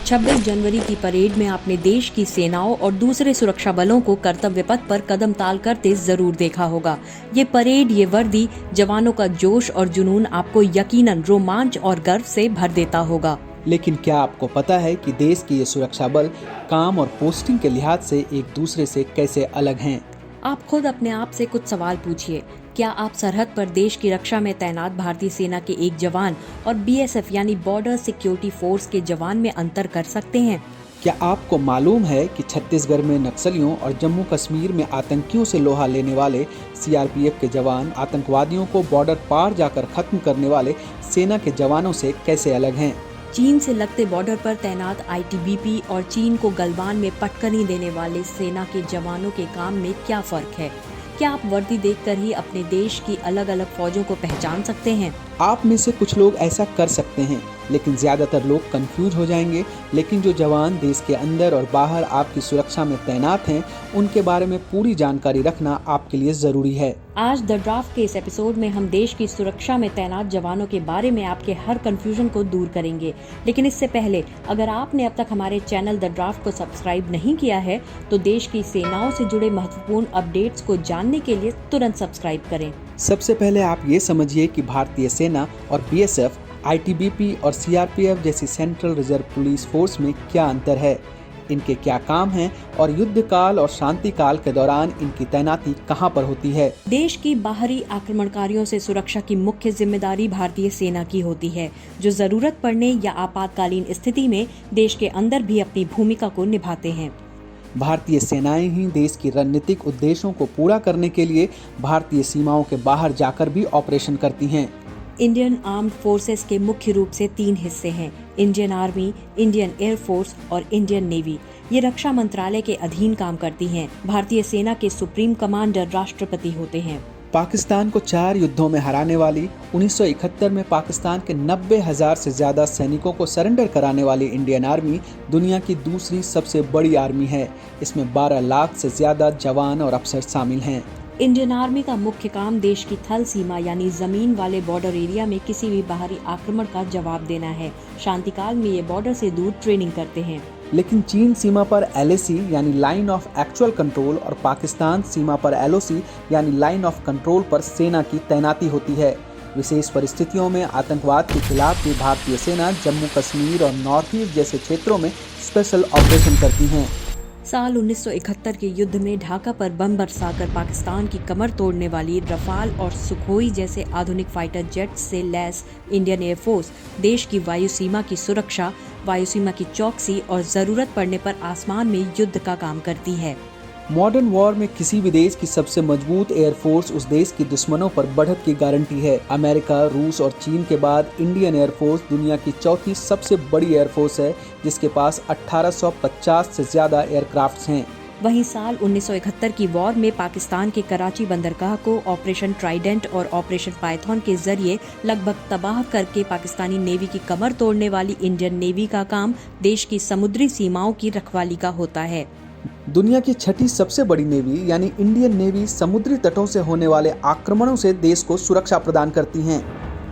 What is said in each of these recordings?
26 जनवरी की परेड में आपने देश की सेनाओं और दूसरे सुरक्षा बलों को कर्तव्य पथ पर कदम ताल करते जरूर देखा होगा। ये परेड, ये वर्दी, जवानों का जोश और जुनून आपको यकीनन रोमांच और गर्व से भर देता होगा। लेकिन क्या आपको पता है कि देश के ये सुरक्षा बल काम और पोस्टिंग के लिहाज से एक दूसरे से कैसे अलग हैं? आप खुद अपने आप से कुछ सवाल पूछिए। क्या आप सरहद पर देश की रक्षा में तैनात भारतीय सेना के एक जवान और BSF यानी बॉर्डर सिक्योरिटी फोर्स के जवान में अंतर कर सकते हैं? क्या आपको मालूम है कि छत्तीसगढ़ में नक्सलियों और जम्मू कश्मीर में आतंकियों से लोहा लेने वाले CRPF के जवान आतंकवादियों को बॉर्डर पार जाकर खत्म करने वाले सेना के जवानों से कैसे अलग हैं? चीन से लगते बॉर्डर पर तैनात ITBP और चीन को गलवान में पटकनी देने वाले सेना के जवानों के काम में क्या फर्क है? क्या आप वर्दी देखकर ही अपने देश की अलग अलग फौजों को पहचान सकते हैं? आप में से कुछ लोग ऐसा कर सकते हैं, लेकिन ज्यादातर लोग कंफ्यूज हो जाएंगे। लेकिन जो जवान देश के अंदर और बाहर आपकी सुरक्षा में तैनात हैं, उनके बारे में पूरी जानकारी रखना आपके लिए जरूरी है। आज द ड्राफ्ट के इस एपिसोड में हम देश की सुरक्षा में तैनात जवानों के बारे में आपके हर कंफ्यूजन को दूर करेंगे। लेकिन इससे पहले, अगर आपने अब तक हमारे चैनल द ड्राफ्ट को सब्सक्राइब नहीं किया है, तो देश की सेनाओं से जुड़े महत्वपूर्ण अपडेट्स को जानने के लिए तुरंत सब्सक्राइब करें। सबसे पहले आप ये समझिए कि भारतीय सेना और BSF, ITBP और CRPF जैसी सेंट्रल रिजर्व पुलिस फोर्स में क्या अंतर है, इनके क्या काम हैं और युद्ध काल और शांति काल के दौरान इनकी तैनाती कहां पर होती है। देश की बाहरी आक्रमणकारियों से सुरक्षा की मुख्य जिम्मेदारी भारतीय सेना की होती है, जो जरूरत पड़ने या आपातकालीन स्थिति में देश के अंदर भी अपनी भूमिका को निभाते हैं। भारतीय सेनाएं ही देश की रणनीतिक उद्देश्यों को पूरा करने के लिए भारतीय सीमाओं के बाहर जाकर भी ऑपरेशन करती हैं। इंडियन आर्म्ड फोर्सेस के मुख्य रूप से 3 हिस्से हैं: Indian army, Indian air force और इंडियन नेवी। ये रक्षा मंत्रालय के अधीन काम करती हैं। भारतीय सेना के सुप्रीम कमांडर राष्ट्रपति होते हैं। पाकिस्तान को 4 युद्धों में हराने वाली, 1971 में पाकिस्तान के 90,000 से ज्यादा सैनिकों को सरेंडर कराने वाली इंडियन आर्मी दुनिया की दूसरी सबसे बड़ी आर्मी है। इसमें 12 लाख से ज्यादा जवान और अफसर शामिल हैं। इंडियन आर्मी का मुख्य काम देश की थल सीमा यानी जमीन वाले बॉर्डर एरिया में किसी भी बाहरी आक्रमण का जवाब देना है। शांतिकाल में ये बॉर्डर से दूर ट्रेनिंग करते हैं। लेकिन चीन सीमा पर LAC यानी लाइन ऑफ एक्चुअल कंट्रोल और पाकिस्तान सीमा पर LOC यानी लाइन ऑफ कंट्रोल पर सेना की तैनाती होती है। विशेष परिस्थितियों में आतंकवाद के खिलाफ भी भारतीय सेना जम्मू कश्मीर और नॉर्थ ईस्ट जैसे क्षेत्रों में स्पेशल ऑपरेशन करती हैं। साल 1971 के युद्ध में ढाका पर बम बरसाकर पाकिस्तान की कमर तोड़ने वाली रफाल और सुखोई जैसे आधुनिक फाइटर जेट्स से लैस इंडियन एयर फोर्स देश की वायु सीमा की सुरक्षा, वायु सीमा की चौकसी और जरूरत पड़ने पर आसमान में युद्ध का काम करती है। मॉडर्न वॉर में किसी भी देश की सबसे मजबूत एयरफोर्स उस देश की दुश्मनों पर बढ़त की गारंटी है। अमेरिका, रूस और चीन के बाद इंडियन एयरफोर्स दुनिया की चौथी सबसे बड़ी एयरफोर्स है, जिसके पास 1850 से ज्यादा एयरक्राफ्ट्स हैं। वहीं साल 1971 की वॉर में पाकिस्तान के कराची बंदरगाह को ऑपरेशन ट्राइडेंट और ऑपरेशन पाइथन के जरिए लगभग तबाह करके पाकिस्तानी नेवी की कमर तोड़ने वाली इंडियन नेवी का काम देश की समुद्री सीमाओं की रखवाली का होता है। दुनिया की 6ठी सबसे बड़ी नेवी यानी इंडियन नेवी समुद्री तटों से होने वाले आक्रमणों से देश को सुरक्षा प्रदान करती हैं।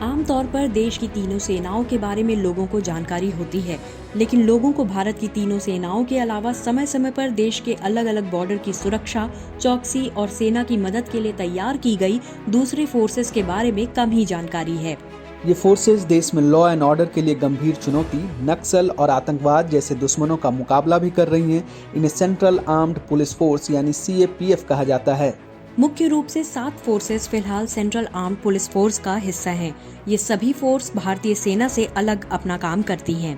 आमतौर पर देश की तीनों सेनाओं के बारे में लोगों को जानकारी होती है, लेकिन लोगों को भारत की तीनों सेनाओं के अलावा समय समय पर देश के अलग अलग बॉर्डर की सुरक्षा, चौकसी और सेना की मदद के लिए तैयार की गई दूसरी फोर्सेस के बारे में कम ही जानकारी है। ये फोर्सेस देश में लॉ एंड ऑर्डर के लिए गंभीर चुनौती, नक्सल और आतंकवाद जैसे दुश्मनों का मुकाबला भी कर रही हैं। इन्हें सेंट्रल आर्म्ड पुलिस फोर्स यानी CAPF कहा जाता है। मुख्य रूप से 7 फोर्सेस फिलहाल सेंट्रल आर्म्ड पुलिस फोर्स का हिस्सा हैं। ये सभी फोर्स भारतीय सेना से अलग अपना काम करती हैं।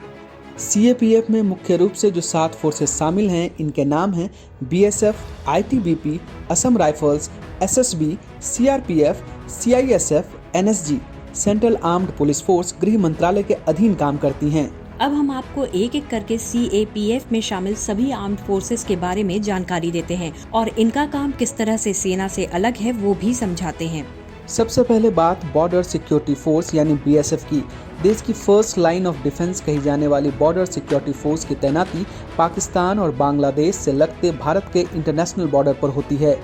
CAPF में मुख्य रूप से जो 7 फोर्सेस शामिल हैं, इनके नाम हैं BSF, ITBP, Assam rifles, SSB, CRPF, CISF, NSG। Central armed police force गृह मंत्रालय के अधीन काम करती हैं। अब हम आपको एक एक करके CAPF में शामिल सभी आर्म्ड फोर्सेस के बारे में जानकारी देते हैं और इनका काम किस तरह से सेना से अलग है वो भी समझाते हैं। सबसे पहले बात बॉर्डर सिक्योरिटी फोर्स यानी BSF की। देश की फर्स्ट लाइन ऑफ डिफेंस कही जाने वाली बॉर्डर सिक्योरिटी फोर्स की तैनाती पाकिस्तान और बांग्लादेश से लगते भारत के इंटरनेशनल बॉर्डर पर होती है।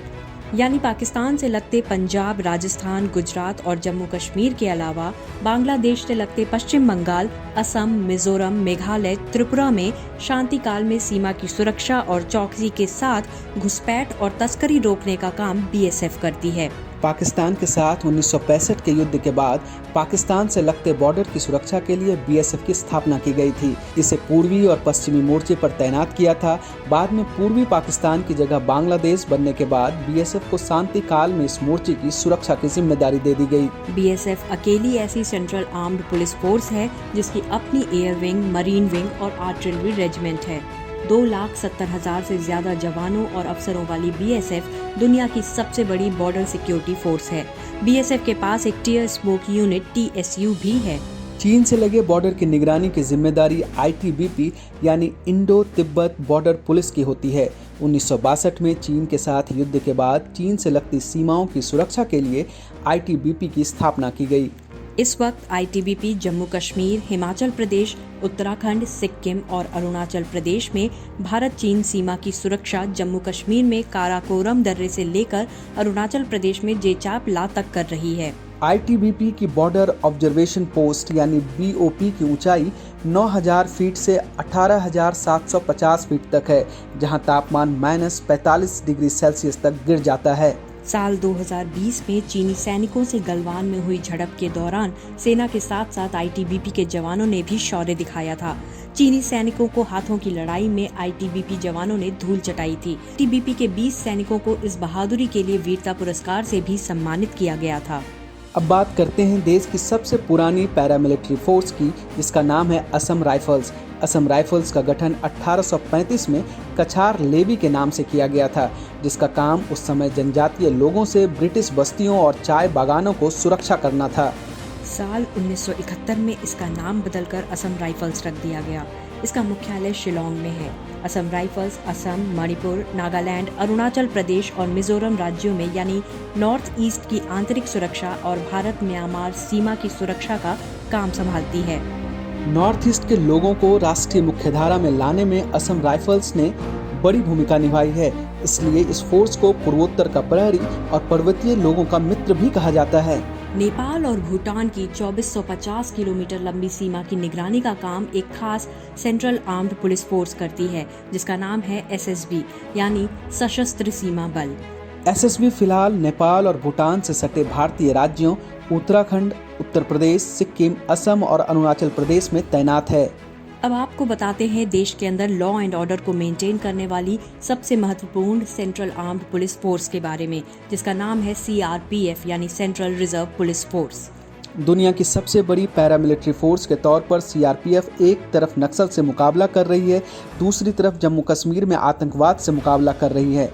यानी पाकिस्तान से लगते पंजाब, राजस्थान, गुजरात और जम्मू कश्मीर के अलावा बांग्लादेश से लगते पश्चिम बंगाल, असम, मिजोरम, मेघालय, त्रिपुरा में शांति काल में सीमा की सुरक्षा और चौकसी के साथ घुसपैठ और तस्करी रोकने का काम बीएसएफ करती है। पाकिस्तान के साथ 1965 के युद्ध के बाद पाकिस्तान से लगते बॉर्डर की सुरक्षा के लिए बीएसएफ की स्थापना की गई थी। इसे पूर्वी और पश्चिमी मोर्चे पर तैनात किया था। बाद में पूर्वी पाकिस्तान की जगह बांग्लादेश बनने के बाद बीएसएफ को शांति काल में इस मोर्चे की सुरक्षा की जिम्मेदारी दे दी गई। बीएसएफ अकेली ऐसी सेंट्रल आर्म्ड पुलिस फोर्स है जिसकी अपनी एयर विंग, मरीन विंग और आर्टिलरी रेजिमेंट है। 2,70,000 से ज्यादा जवानों और अफसरों वाली बीएसएफ दुनिया की सबसे बड़ी बॉर्डर सिक्योरिटी फोर्स है। बीएसएफ के पास एक टियर स्मोक यूनिट (TSU) भी है। चीन से लगे बॉर्डर की निगरानी की जिम्मेदारी ITBP यानी इंडो तिब्बत बॉर्डर पुलिस की होती है। 1962 में चीन के साथ युद्ध के बाद चीन से लगती सीमाओं की सुरक्षा के लिए ITBP की स्थापना की गई। इस वक्त ITBP जम्मू कश्मीर, हिमाचल प्रदेश, उत्तराखंड, सिक्किम और अरुणाचल प्रदेश में भारत चीन सीमा की सुरक्षा जम्मू कश्मीर में काराकोरम दर्रे से लेकर अरुणाचल प्रदेश में जेचापला तक कर रही है। ITBP की बॉर्डर ऑब्जर्वेशन पोस्ट यानी BOP की ऊंचाई 9,000 फीट से 18,750 फीट तक है, जहां तापमान -45 डिग्री सेल्सियस तक गिर जाता है। साल 2020 में चीनी सैनिकों से गलवान में हुई झड़प के दौरान सेना के साथ साथ ITBP के जवानों ने भी शौर्य दिखाया था। चीनी सैनिकों को हाथों की लड़ाई में ITBP जवानों ने धूल चटाई थी। ITBP के 20 सैनिकों को इस बहादुरी के लिए वीरता पुरस्कार से भी सम्मानित किया गया था। अब बात करते हैं देश की सबसे पुरानी पैरामिलिट्री फोर्स की, जिसका नाम है असम राइफल्स। असम राइफल्स का गठन 1835 में कछार लेवी के नाम से किया गया था, जिसका काम उस समय जनजातीय लोगों से ब्रिटिश बस्तियों और चाय बागानों को सुरक्षा करना था। साल 1971 में इसका नाम बदलकर असम राइफल्स रख दिया गया। इसका मुख्यालय शिलोंग में है। असम राइफल्स असम, मणिपुर, नागालैंड, अरुणाचल प्रदेश और मिजोरम राज्यों में यानी नॉर्थ ईस्ट की आंतरिक सुरक्षा और भारत म्यांमार सीमा की सुरक्षा का काम संभालती है। नॉर्थ ईस्ट के लोगों को राष्ट्रीय मुख्यधारा में लाने में असम राइफल्स ने बड़ी भूमिका निभाई है। इसलिए इस फोर्स को पूर्वोत्तर का प्रहरी और पर्वतीय लोगों का मित्र भी कहा जाता है। नेपाल और भूटान की 2450 किलोमीटर लंबी सीमा की निगरानी का काम एक खास सेंट्रल आर्म्ड पुलिस फोर्स करती है, जिसका नाम है SSB यानी सशस्त्र सीमा बल। SSB फिलहाल नेपाल और भूटान से सटे भारतीय राज्यों उत्तराखंड, उत्तर प्रदेश, सिक्किम, असम और अरुणाचल प्रदेश में तैनात है। अब आपको बताते हैं देश के अंदर लॉ एंड ऑर्डर को मेंटेन करने वाली सबसे महत्वपूर्ण सेंट्रल आर्म्ड पुलिस फोर्स के बारे में, जिसका नाम है CRPF यानी सेंट्रल रिजर्व पुलिस फोर्स। दुनिया की सबसे बड़ी पैरामिलिट्री फोर्स के तौर पर CRPF एक तरफ नक्सल से मुकाबला कर रही है, दूसरी तरफ जम्मू कश्मीर में आतंकवाद से मुकाबला कर रही है।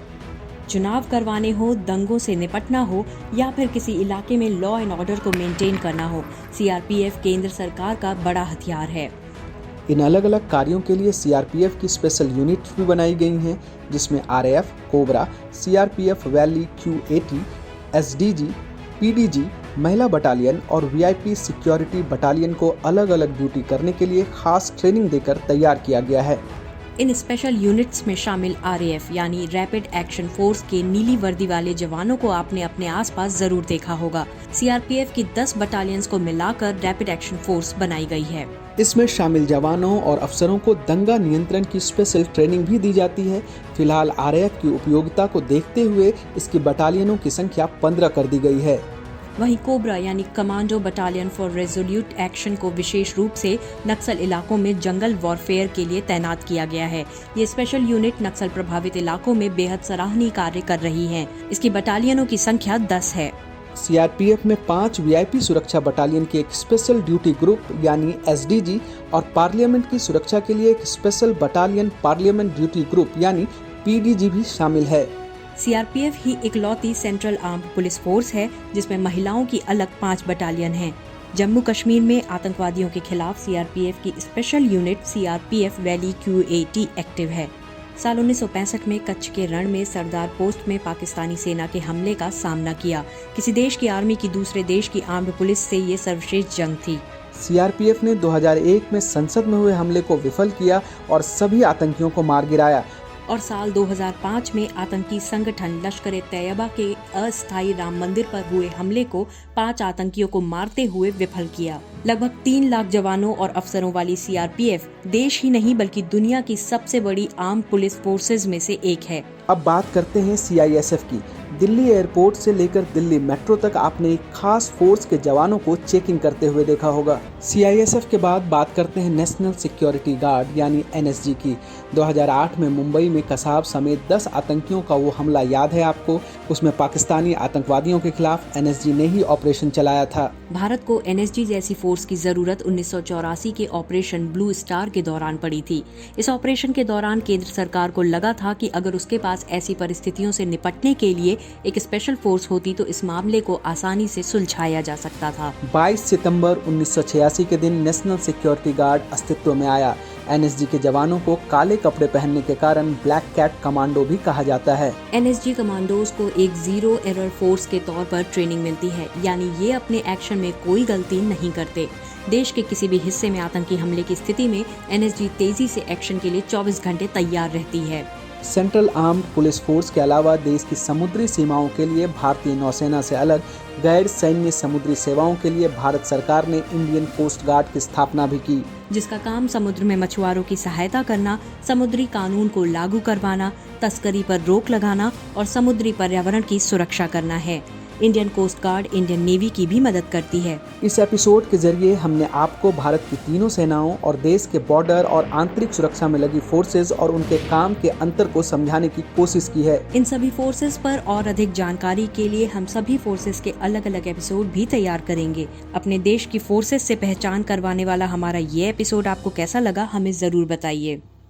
चुनाव करवाने हो, दंगों से निपटना हो या फिर किसी इलाके में लॉ एंड ऑर्डर को मेंटेन करना हो, CRPF केंद्र सरकार का बड़ा हथियार है। इन अलग अलग कार्यों के लिए CRPF की स्पेशल यूनिट भी बनाई गई हैं, जिसमें RAF, cobra, CRPF valley Q80, SDG, PDG, महिला बटालियन और VIP सिक्योरिटी बटालियन को अलग अलग ड्यूटी करने के लिए खास ट्रेनिंग देकर तैयार किया गया है। इन स्पेशल यूनिट्स में शामिल RAF यानी रैपिड एक्शन फोर्स के नीली वर्दी वाले जवानों को आपने अपने आसपास जरूर देखा होगा। CRPF की 10 बटालियंस को मिलाकर रैपिड एक्शन फोर्स बनाई गई है। इसमें शामिल जवानों और अफसरों को दंगा नियंत्रण की स्पेशल ट्रेनिंग भी दी जाती है। फिलहाल RAF की उपयोगिता को देखते हुए इसकी बटालियनों की संख्या 15 कर दी गई है। वहीं कोबरा यानी commando battalion for resolute action को विशेष रूप से नक्सल इलाकों में जंगल वॉरफेयर के लिए तैनात किया गया है। ये स्पेशल यूनिट नक्सल प्रभावित इलाकों में बेहद सराहनीय कार्य कर रही है। इसकी बटालियनों की संख्या 10 है। CRPF में 5 VIP सुरक्षा बटालियन की एक स्पेशल ड्यूटी ग्रुप यानी SDG और पार्लियामेंट की सुरक्षा के लिए एक special battalion parliament duty group यानी PDG भी शामिल है। CRPF ही इकलौती सेंट्रल आर्म्ड पुलिस फोर्स है जिसमें महिलाओं की अलग 5 बटालियन हैं। जम्मू कश्मीर में आतंकवादियों के खिलाफ CRPF की special unit CRPF valley Q80 active है। साल 1965 में कच्छ के रण में सरदार पोस्ट में पाकिस्तानी सेना के हमले का सामना किया। किसी देश की आर्मी की दूसरे देश की आर्म्ड पुलिस से ये सर्वश्रेष्ठ जंग थी। CRPF ने 2001 में संसद में हुए हमले को विफल किया और सभी आतंकियों को मार गिराया। और साल 2005 में आतंकी संगठन लश्कर-ए-तैयबा के अस्थायी राम मंदिर पर हुए हमले को 5 आतंकियों को मारते हुए विफल किया। लगभग 3 लाख जवानों और अफसरों वाली सीआरपीएफ देश ही नहीं बल्कि दुनिया की सबसे बड़ी आर्म पुलिस फोर्सेज में से एक है। अब बात करते हैं सीआईएसएफ की। दिल्ली एयरपोर्ट से लेकर दिल्ली मेट्रो तक आपने एक खास फोर्स के जवानों को चेकिंग करते हुए देखा होगा। सीआईएसएफ के बाद बात करते हैं नेशनल सिक्योरिटी गार्ड यानी एनएसजी की। 2008 में मुंबई में कसाब समेत 10 आतंकियों का वो हमला याद है आपको? उसमें पाकिस्तानी आतंकवादियों के खिलाफ एनएसजी ने ही ऑपरेशन चलाया था। भारत को एनएसजी जैसी फोर्स की जरूरत 1984 के ऑपरेशन ब्लू स्टार के दौरान पड़ी थी। इस ऑपरेशन के दौरान केंद्र सरकार को लगा था कि अगर उसके पास ऐसी परिस्थितियों से निपटने के लिए एक स्पेशल फोर्स होती तो इस मामले को आसानी से सुलझाया जा सकता था। 22 सितंबर 1986 के दिन नेशनल सिक्योरिटी गार्ड अस्तित्व में आया। एनएसजी के जवानों को काले कपड़े पहनने के कारण ब्लैक कैट कमांडो भी कहा जाता है। एनएसजी कमांडोज को एक जीरो एरर फोर्स के तौर पर ट्रेनिंग मिलती है, यानी ये अपने एक्शन में कोई गलती नहीं करते। देश के किसी भी हिस्से में आतंकी हमले की स्थिति में एनएसजी तेजी से एक्शन के लिए 24 घंटे तैयार रहती है। सेंट्रल आर्म्ड पुलिस फोर्स के अलावा देश की समुद्री सीमाओं के लिए भारतीय नौसेना से अलग गैर सैन्य समुद्री सेवाओं के लिए भारत सरकार ने इंडियन कोस्ट गार्ड की स्थापना भी की, जिसका काम समुद्र में मछुआरों की सहायता करना, समुद्री कानून को लागू करवाना, तस्करी पर रोक लगाना और समुद्री पर्यावरण की सुरक्षा करना है। Indian coast guard Indian navy की भी मदद करती है। इस एपिसोड के जरिए हमने आपको भारत की तीनों सेनाओं और देश के बॉर्डर और आंतरिक सुरक्षा में लगी फोर्सेज और उनके काम के अंतर को समझाने की कोशिश की है। इन सभी फोर्सेज पर और अधिक जानकारी के लिए हम सभी फोर्सेज के अलग अलग एपिसोड भी तैयार करेंगे। अपने देश की फोर्सेज से पहचान करवाने वाला हमारा ये एपिसोड आपको कैसा लगा, हमें जरूर बताइए।